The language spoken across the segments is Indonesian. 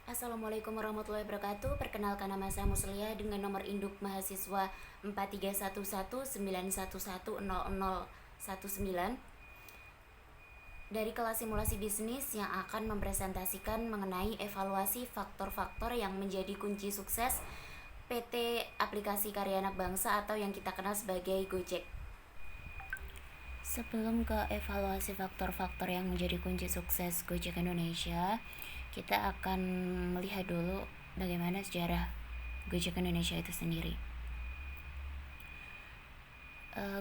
Assalamualaikum warahmatullahi wabarakatuh. Perkenalkan, nama saya Muslia dengan nomor induk mahasiswa 431191110019 dari kelas simulasi bisnis yang akan mempresentasikan mengenai evaluasi faktor-faktor yang menjadi kunci sukses PT Aplikasi Karya Anak Bangsa atau yang kita kenal sebagai Gojek. Sebelum ke evaluasi faktor-faktor yang menjadi kunci sukses Gojek Indonesia, kita akan melihat dulu bagaimana sejarah Gojek Indonesia itu sendiri.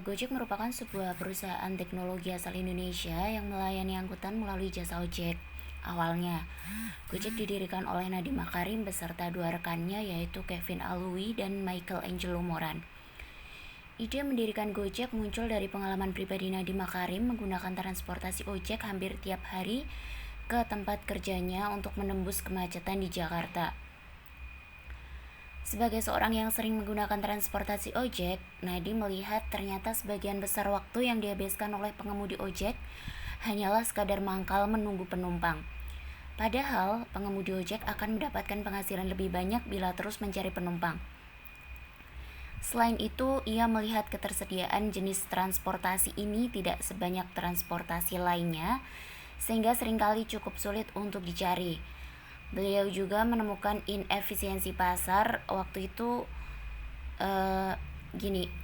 Gojek merupakan sebuah perusahaan teknologi asal Indonesia yang melayani angkutan melalui jasa ojek. Awalnya, Gojek didirikan oleh Nadiem Makarim beserta dua rekannya, yaitu Kevin Alwi dan Michael Angelo Moran. Ide mendirikan Gojek muncul dari pengalaman pribadi Nadiem Makarim menggunakan transportasi ojek hampir tiap hari ke tempat kerjanya untuk menembus kemacetan di Jakarta. Sebagai seorang yang sering menggunakan transportasi ojek, Nadiem melihat ternyata sebagian besar waktu yang dihabiskan oleh pengemudi ojek hanyalah sekadar mangkal menunggu penumpang. Padahal, pengemudi ojek akan mendapatkan penghasilan lebih banyak bila terus mencari penumpang. Selain itu, ia melihat ketersediaan jenis transportasi ini tidak sebanyak transportasi lainnya, sehingga seringkali cukup sulit untuk dicari. Beliau juga menemukan inefisiensi pasar waktu itu.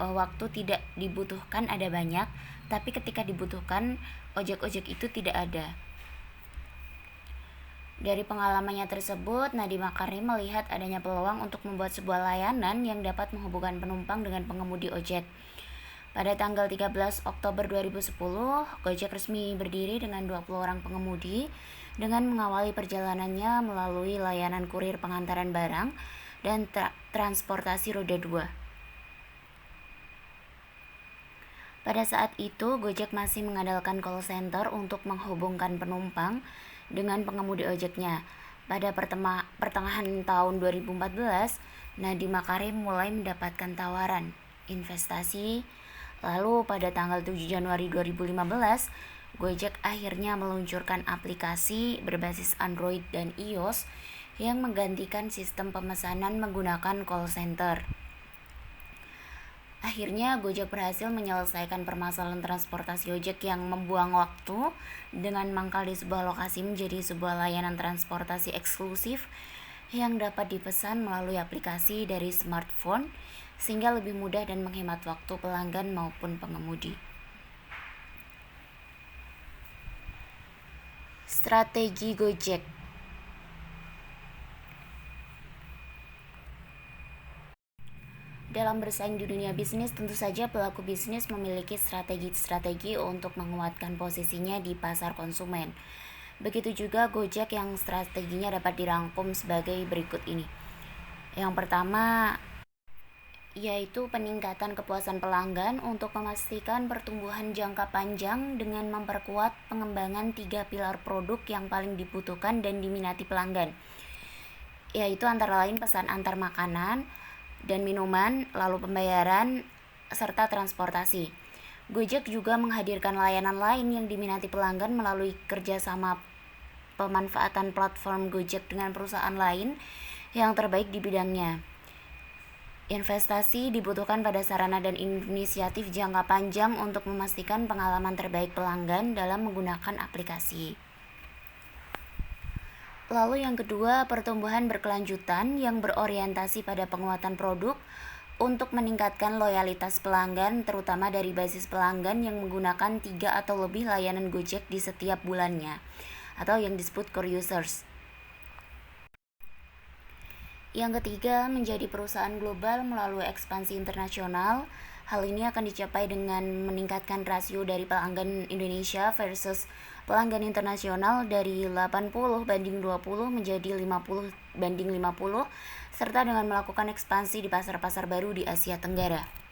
Waktu tidak dibutuhkan ada banyak, tapi ketika dibutuhkan ojek-ojek itu tidak ada. Dari pengalamannya tersebut, Nadiem Makarim melihat adanya peluang untuk membuat sebuah layanan yang dapat menghubungkan penumpang dengan pengemudi ojek. Pada tanggal 13 Oktober 2010, Gojek resmi berdiri dengan 20 orang pengemudi dengan mengawali perjalanannya melalui layanan kurir pengantaran barang dan transportasi roda 2. Pada saat itu, Gojek masih mengandalkan call center untuk menghubungkan penumpang dengan pengemudi ojeknya. Pada pertengahan tahun 2014, Nadiem Makarim mulai mendapatkan tawaran investasi. Lalu pada tanggal 7 Januari 2015, Gojek akhirnya meluncurkan aplikasi berbasis Android dan iOS yang menggantikan sistem pemesanan menggunakan call center. Akhirnya Gojek berhasil menyelesaikan permasalahan transportasi ojek yang membuang waktu dengan mangkal di sebuah lokasi menjadi sebuah layanan transportasi eksklusif yang dapat dipesan melalui aplikasi dari smartphone sehingga lebih mudah dan menghemat waktu pelanggan maupun pengemudi. Strategi Gojek. Dalam bersaing di dunia bisnis, tentu saja pelaku bisnis memiliki strategi-strategi untuk menguatkan posisinya di pasar konsumen. Begitu juga Gojek yang strateginya dapat dirangkum sebagai berikut ini. Yang pertama, yaitu peningkatan kepuasan pelanggan untuk memastikan pertumbuhan jangka panjang dengan memperkuat pengembangan 3 pilar produk yang paling dibutuhkan dan diminati pelanggan, yaitu antara lain pesan antar makanan dan minuman, lalu pembayaran, serta transportasi. Gojek juga menghadirkan layanan lain yang diminati pelanggan melalui kerjasama pemanfaatan platform Gojek dengan perusahaan lain yang terbaik di bidangnya. Investasi dibutuhkan pada sarana dan inisiatif jangka panjang untuk memastikan pengalaman terbaik pelanggan dalam menggunakan aplikasi. Lalu yang kedua, pertumbuhan berkelanjutan yang berorientasi pada penguatan produk untuk meningkatkan loyalitas pelanggan, terutama dari basis pelanggan yang menggunakan 3 atau lebih layanan Gojek di setiap bulannya, atau yang disebut core users. Yang ketiga, menjadi perusahaan global melalui ekspansi internasional. Hal ini akan dicapai dengan meningkatkan rasio dari pelanggan Indonesia versus pelanggan internasional dari 80:20 menjadi 50:50, serta dengan melakukan ekspansi di pasar-pasar baru di Asia Tenggara.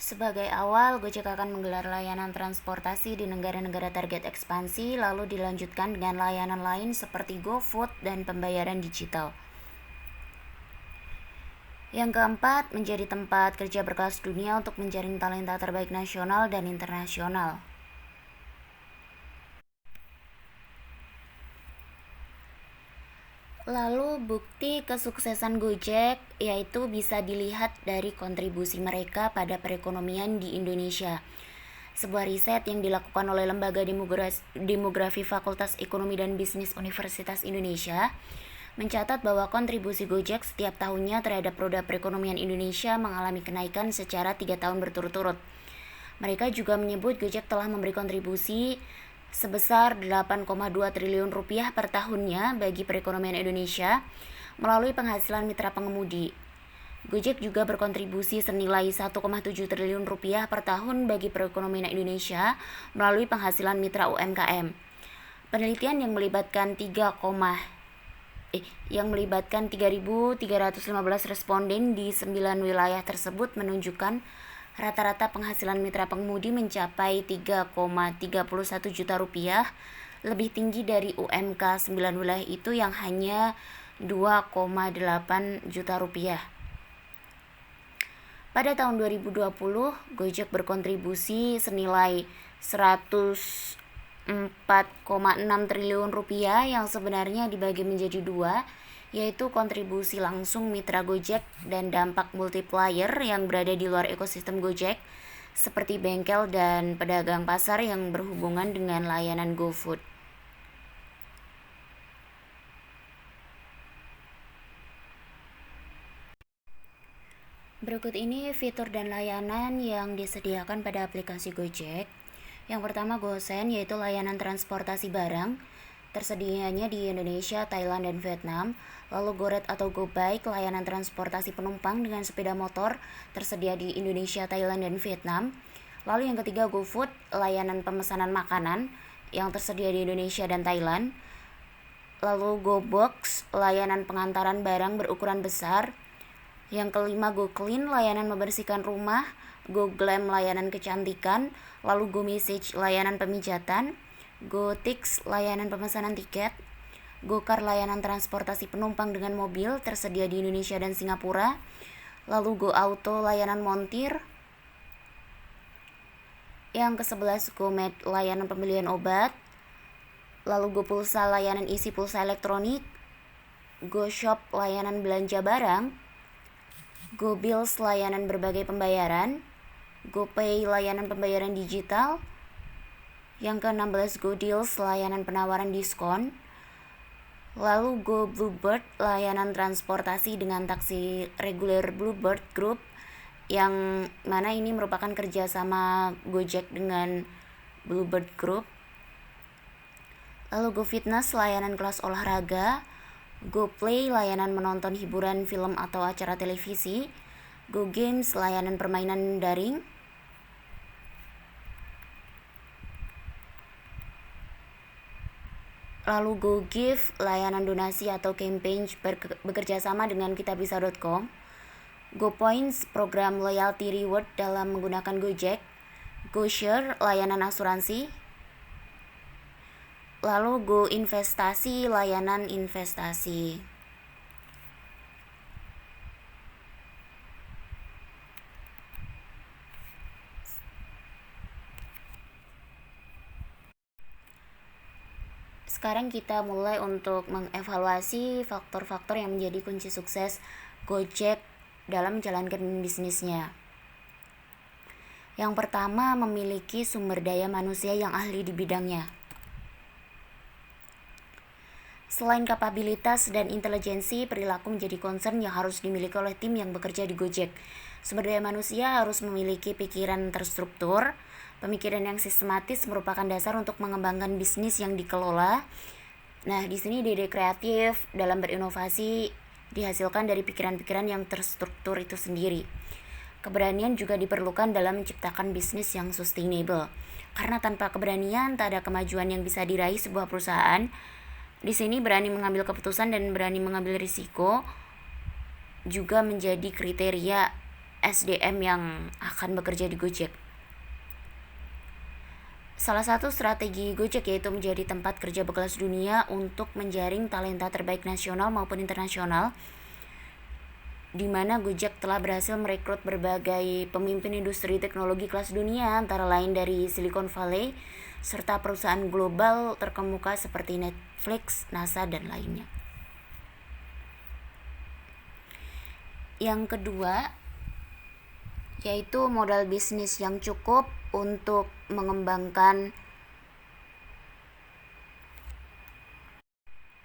Sebagai awal, Gojek akan menggelar layanan transportasi di negara-negara target ekspansi, lalu dilanjutkan dengan layanan lain seperti GoFood dan pembayaran digital. Yang keempat, menjadi tempat kerja berkelas dunia untuk menjaring talenta terbaik nasional dan internasional. Lalu bukti kesuksesan Gojek yaitu bisa dilihat dari kontribusi mereka pada perekonomian di Indonesia. Sebuah riset yang dilakukan oleh Lembaga Demografi Fakultas Ekonomi dan Bisnis Universitas Indonesia mencatat bahwa kontribusi Gojek setiap tahunnya terhadap roda perekonomian Indonesia mengalami kenaikan secara 3 tahun berturut-turut. Mereka juga menyebut Gojek telah memberi kontribusi sebesar 8,2 triliun rupiah per tahunnya bagi perekonomian Indonesia melalui penghasilan mitra pengemudi. Gojek juga berkontribusi senilai 1,7 triliun rupiah per tahun bagi perekonomian Indonesia melalui penghasilan mitra UMKM. Penelitian yang melibatkan 3.315 responden di 9 wilayah tersebut menunjukkan rata-rata penghasilan mitra pengemudi mencapai 3,31 juta rupiah, lebih tinggi dari UMK 9 wilayah itu yang hanya 2,8 juta rupiah. Pada tahun 2020, Gojek berkontribusi senilai 104,6 triliun rupiah yang sebenarnya dibagi menjadi dua, yaitu kontribusi langsung mitra Gojek dan dampak multiplier yang berada di luar ekosistem Gojek, seperti bengkel dan pedagang pasar yang berhubungan dengan layanan GoFood. Berikut ini fitur dan layanan yang disediakan pada aplikasi Gojek. Yang pertama GoSend, yaitu layanan transportasi barang. Tersedianya di Indonesia, Thailand, dan Vietnam. Lalu GoRed atau GoBike, layanan transportasi penumpang dengan sepeda motor, tersedia di Indonesia, Thailand, dan Vietnam. Lalu yang ketiga GoFood, layanan pemesanan makanan yang tersedia di Indonesia dan Thailand. Lalu GoBox, layanan pengantaran barang berukuran besar. Yang kelima GoClean, layanan membersihkan rumah. GoGlam, layanan kecantikan. Lalu GoMessage, layanan pemijatan. GoTix, layanan pemesanan tiket. GoCar, layanan transportasi penumpang dengan mobil, tersedia di Indonesia dan Singapura. Lalu GoAuto, layanan montir. Yang ke-11 GoMed, layanan pembelian obat. Lalu GoPulsa, layanan isi pulsa elektronik. GoShop, layanan belanja barang. GoBills, layanan berbagai pembayaran. GoPay, layanan pembayaran digital. Yang ke-16 GoDeals, layanan penawaran diskon. Lalu GoBluebird, layanan transportasi dengan taksi reguler Bluebird Group, yang mana ini merupakan kerjasama Gojek dengan Bluebird Group. Lalu GoFitness, layanan kelas olahraga. GoPlay, layanan menonton hiburan film atau acara televisi. GoGames, layanan permainan daring. Lalu GoGive, layanan donasi atau campaign bekerja sama dengan kitabisa.com. GoPoints, program loyalty reward dalam menggunakan Gojek. GoShare, layanan asuransi. Lalu GoInvestasi, layanan investasi. Sekarang kita mulai untuk mengevaluasi faktor-faktor yang menjadi kunci sukses Gojek dalam menjalankan bisnisnya. Yang pertama, memiliki sumber daya manusia yang ahli di bidangnya. Selain kapabilitas dan intelijensi, perilaku menjadi concern yang harus dimiliki oleh tim yang bekerja di Gojek. Sumber daya manusia harus memiliki pikiran terstruktur. Pemikiran yang sistematis merupakan dasar untuk mengembangkan bisnis yang dikelola. Nah, di sini ide kreatif dalam berinovasi dihasilkan dari pikiran-pikiran yang terstruktur itu sendiri. Keberanian juga diperlukan dalam menciptakan bisnis yang sustainable. Karena tanpa keberanian tak ada kemajuan yang bisa diraih sebuah perusahaan. Di sini berani mengambil keputusan dan berani mengambil risiko juga menjadi kriteria SDM yang akan bekerja di Gojek. Salah satu strategi Gojek yaitu menjadi tempat kerja berkelas dunia untuk menjaring talenta terbaik nasional maupun internasional, di mana Gojek telah berhasil merekrut berbagai pemimpin industri teknologi kelas dunia, antara lain dari Silicon Valley, serta perusahaan global terkemuka seperti Netflix, NASA, dan lainnya. Yang kedua, yaitu modal bisnis yang cukup untuk mengembangkan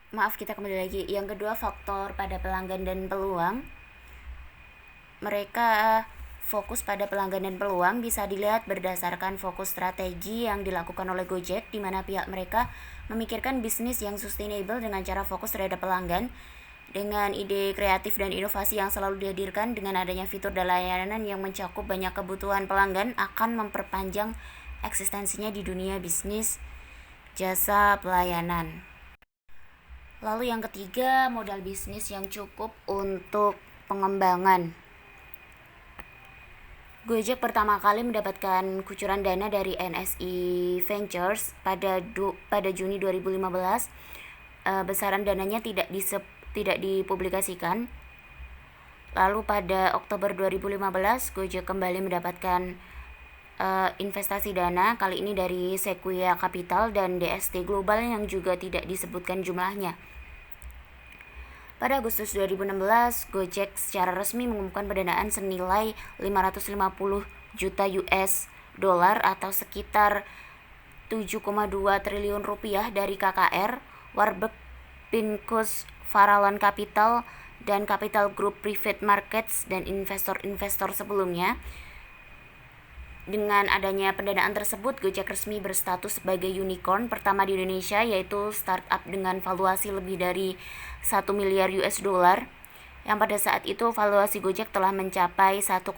kita kembali lagi. Yang kedua, faktor pada pelanggan dan peluang. Mereka fokus pada pelanggan dan peluang bisa dilihat berdasarkan fokus strategi yang dilakukan oleh Gojek, di mana pihak mereka memikirkan bisnis yang sustainable dengan cara fokus terhadap pelanggan. Dengan ide kreatif dan inovasi yang selalu dihadirkan dengan adanya fitur dan layanan yang mencakup banyak kebutuhan pelanggan akan memperpanjang eksistensinya di dunia bisnis jasa pelayanan. Lalu yang ketiga, modal bisnis yang cukup untuk pengembangan. Gojek pertama kali mendapatkan kucuran dana dari NSI Ventures pada Juni 2015. Besaran dananya tidak dipublikasikan. Lalu pada Oktober 2015, Gojek kembali mendapatkan investasi dana, kali ini dari Sequoia Capital dan DST Global yang juga tidak disebutkan jumlahnya. Pada Agustus 2016, Gojek secara resmi mengumumkan pendanaan senilai 550 juta US dollar atau sekitar 7,2 triliun rupiah dari KKR, Warburg Pincus, Farallon Capital, dan Capital Group Private Markets dan investor-investor sebelumnya. Dengan adanya pendanaan tersebut, Gojek resmi berstatus sebagai unicorn pertama di Indonesia, yaitu startup dengan valuasi lebih dari 1 miliar US dollar, yang pada saat itu valuasi Gojek telah mencapai 1,3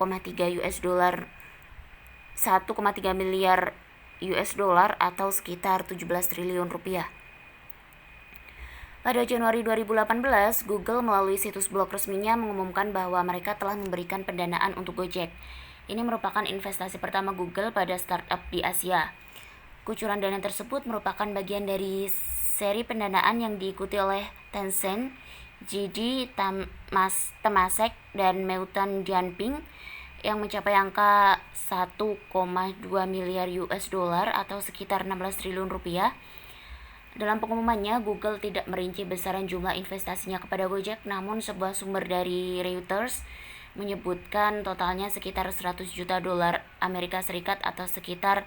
miliar US dollar atau sekitar 17 triliun rupiah. Pada Januari 2018, Google melalui situs blog resminya mengumumkan bahwa mereka telah memberikan pendanaan untuk Gojek. Ini merupakan investasi pertama Google pada startup di Asia. Kucuran dana tersebut merupakan bagian dari seri pendanaan yang diikuti oleh Tencent, JD Temasek, dan Meituan Dianping yang mencapai angka 1,2 miliar US dollar atau sekitar 16 triliun rupiah. Dalam pengumumannya, Google tidak merinci besaran jumlah investasinya kepada Gojek, namun sebuah sumber dari Reuters menyebutkan totalnya sekitar 100 juta dolar Amerika Serikat atau sekitar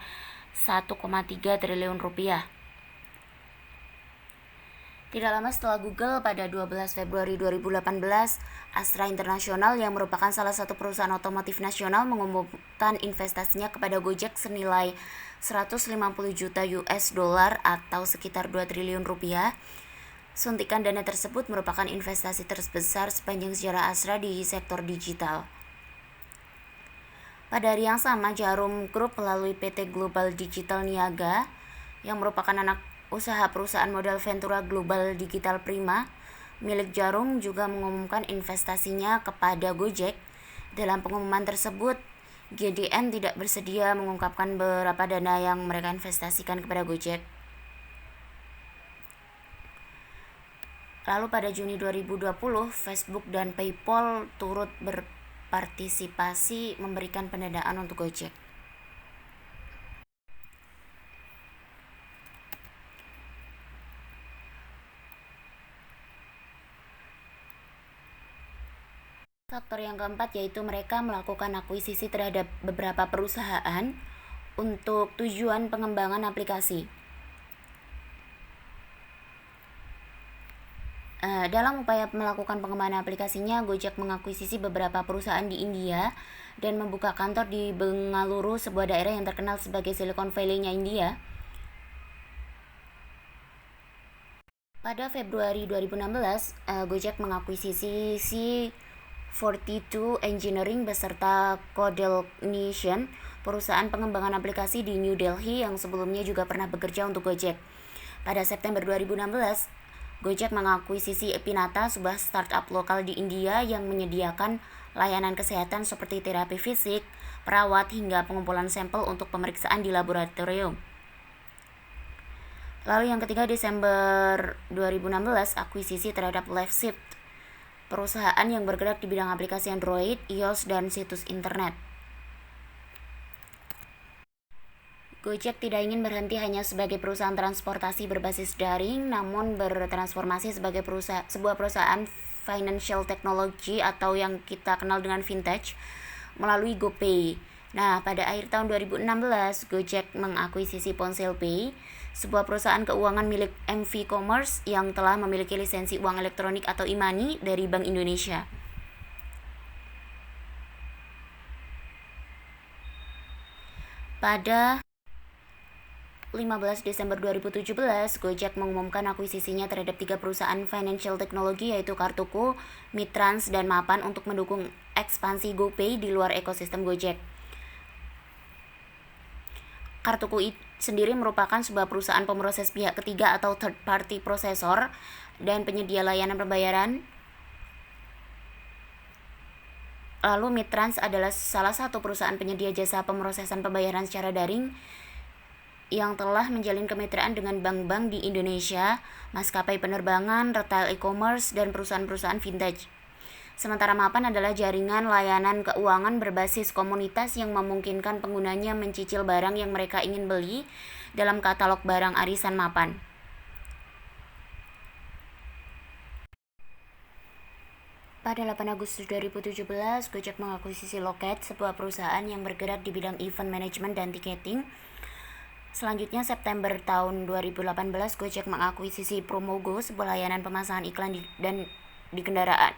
1,3 triliun rupiah. Tidak lama setelah Google, pada 12 Februari 2018, Astra International yang merupakan salah satu perusahaan otomotif nasional mengumumkan investasinya kepada Gojek senilai 150 juta US dollar atau sekitar 2 triliun rupiah. Suntikan dana tersebut merupakan investasi terbesar sepanjang sejarah Astra di sektor digital. Pada hari yang sama, Jarum Group melalui PT Global Digital Niaga yang merupakan anak usaha perusahaan modal Ventura Global Digital Prima milik Jarum juga mengumumkan investasinya kepada Gojek. Dalam pengumuman tersebut, GDN tidak bersedia mengungkapkan berapa dana yang mereka investasikan kepada Gojek. Lalu pada Juni 2020, Facebook dan PayPal turut berpartisipasi memberikan pendanaan untuk Gojek. Faktor yang keempat yaitu mereka melakukan akuisisi terhadap beberapa perusahaan untuk tujuan pengembangan aplikasi. Dalam upaya melakukan pengembangan aplikasinya, Gojek mengakuisisi beberapa perusahaan di India dan membuka kantor di Bengaluru, sebuah daerah yang terkenal sebagai Silicon Valley-nya India. Pada Februari 2016, Gojek mengakuisisi C42 Engineering beserta Codelignation, perusahaan pengembangan aplikasi di New Delhi yang sebelumnya juga pernah bekerja untuk Gojek. Pada September 2016, Gojek mengakuisisi Epinata, sebuah startup lokal di India yang menyediakan layanan kesehatan seperti terapi fisik, perawat, hingga pengumpulan sampel untuk pemeriksaan di laboratorium. Lalu yang ketiga, Desember 2016, akuisisi terhadap LiveShift, perusahaan yang bergerak di bidang aplikasi Android, iOS, dan situs internet. Gojek tidak ingin berhenti hanya sebagai perusahaan transportasi berbasis daring, namun bertransformasi sebagai sebuah perusahaan financial technology atau yang kita kenal dengan vintage melalui GoPay. Nah, pada akhir tahun 2016, Gojek mengakuisisi PonselPay, sebuah perusahaan keuangan milik MV Commerce yang telah memiliki lisensi uang elektronik atau e-money dari Bank Indonesia. Pada 15 Desember 2017, Gojek mengumumkan akuisisinya terhadap 3 perusahaan financial technology yaitu Kartuku, Mitrans, dan Mapan untuk mendukung ekspansi GoPay di luar ekosistem Gojek. Kartuku sendiri merupakan sebuah perusahaan pemroses pihak ketiga atau third party processor dan penyedia layanan pembayaran. Lalu Mitrans adalah salah satu perusahaan penyedia jasa pemrosesan pembayaran secara daring yang telah menjalin kemitraan dengan bank-bank di Indonesia, maskapai penerbangan, retail e-commerce, dan perusahaan-perusahaan vintage. Sementara Mapan adalah jaringan layanan keuangan berbasis komunitas yang memungkinkan penggunanya mencicil barang yang mereka ingin beli dalam katalog barang arisan Mapan. Pada 8 Agustus 2017, Gojek mengakuisisi Loket, sebuah perusahaan yang bergerak di bidang event management dan tiketing. Selanjutnya, September tahun 2018, Gojek mengakuisisi Promogo, sebuah layanan pemasangan iklan di kendaraan.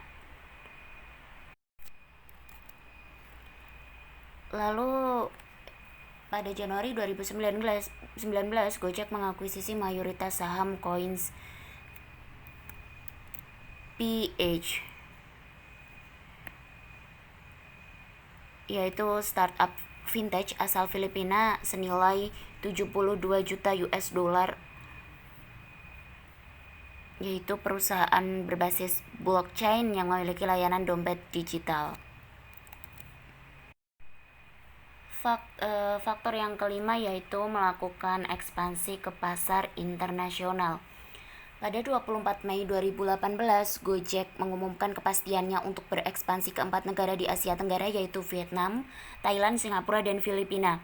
Lalu, pada Januari 2019, Gojek mengakuisisi mayoritas saham Coins PH, yaitu startup vintage asal Filipina senilai 72 juta US dollar, yaitu perusahaan berbasis blockchain yang memiliki layanan dompet digital. Faktor yang kelima yaitu melakukan ekspansi ke pasar internasional. Pada 24 Mei 2018, Gojek mengumumkan kepastiannya untuk berekspansi ke 4 negara di Asia Tenggara yaitu Vietnam, Thailand, Singapura, dan Filipina.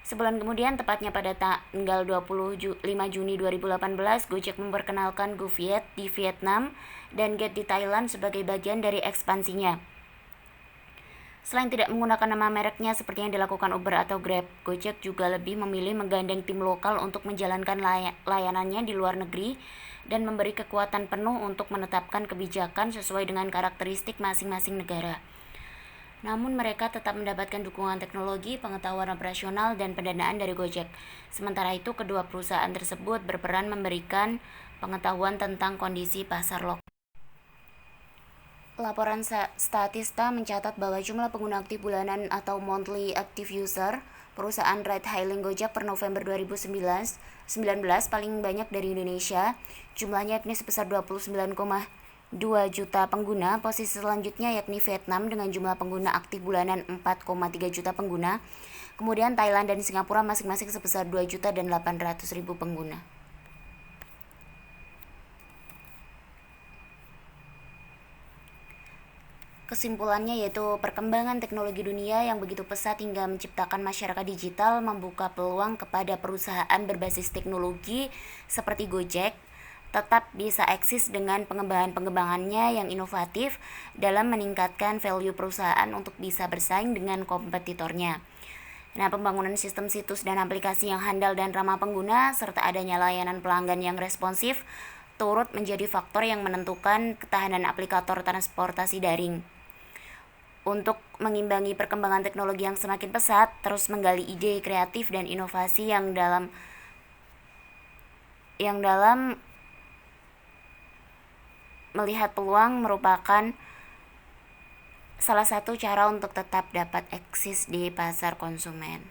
Sebulan kemudian, tepatnya pada tanggal 25 Juni 2018, Gojek memperkenalkan GoViet di Vietnam dan Get di Thailand sebagai bagian dari ekspansinya. Selain tidak menggunakan nama mereknya seperti yang dilakukan Uber atau Grab, Gojek juga lebih memilih menggandeng tim lokal untuk menjalankan layanannya di luar negeri dan memberi kekuatan penuh untuk menetapkan kebijakan sesuai dengan karakteristik masing-masing negara. Namun mereka tetap mendapatkan dukungan teknologi, pengetahuan operasional, dan pendanaan dari Gojek. Sementara itu, kedua perusahaan tersebut berperan memberikan pengetahuan tentang kondisi pasar lokal. Laporan Statista mencatat bahwa jumlah pengguna aktif bulanan atau monthly active user perusahaan ride-hailing Gojek per November 2019 paling banyak dari Indonesia, jumlahnya yakni sebesar 29,2 juta pengguna. Posisi selanjutnya yakni Vietnam dengan jumlah pengguna aktif bulanan 4,3 juta pengguna. Kemudian Thailand dan Singapura masing-masing sebesar 2 juta dan 800 ribu pengguna. Kesimpulannya yaitu perkembangan teknologi dunia yang begitu pesat hingga menciptakan masyarakat digital membuka peluang kepada perusahaan berbasis teknologi seperti Gojek tetap bisa eksis dengan pengembangannya yang inovatif dalam meningkatkan value perusahaan untuk bisa bersaing dengan kompetitornya. Nah, pembangunan sistem situs dan aplikasi yang handal dan ramah pengguna serta adanya layanan pelanggan yang responsif turut menjadi faktor yang menentukan ketahanan aplikator transportasi daring. Untuk mengimbangi perkembangan teknologi yang semakin pesat, terus menggali ide kreatif dan inovasi yang dalam melihat peluang merupakan salah satu cara untuk tetap dapat eksis di pasar konsumen.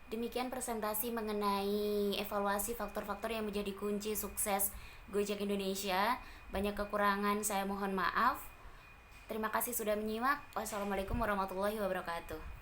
Demikian presentasi mengenai evaluasi faktor-faktor yang menjadi kunci sukses Gojek Indonesia. Banyak kekurangan, saya mohon maaf. Terima kasih sudah menyimak. Wassalamualaikum warahmatullahi wabarakatuh.